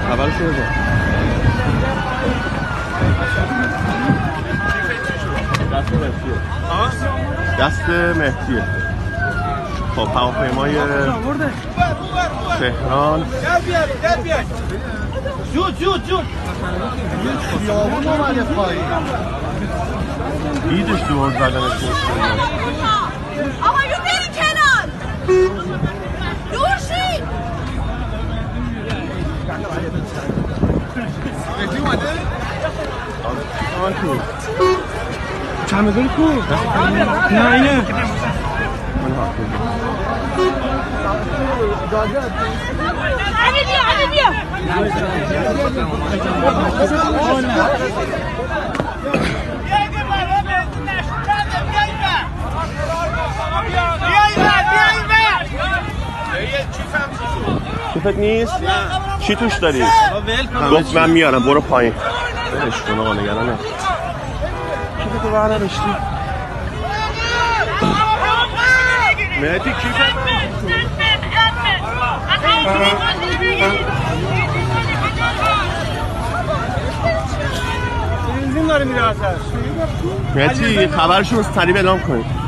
خبرشو بده. دست مهدیه. خب هواپیمای تهران زود خیابون اومده پایین. دیدش دور زدنش. آقا یو برین کنار. دور شید. مهدی اومده؟ چمدون کو؟ نه اینه. علی بیا. کیفت نیست؟ چی توش داری؟ گفت من میارم برو پایین. برش کن آقا نگرانه. کیفتو برداشتی؟ مهدی کیفت؟ بنزین داره میره واسه. مهدی خبرشون رو سریع اعلام کنید.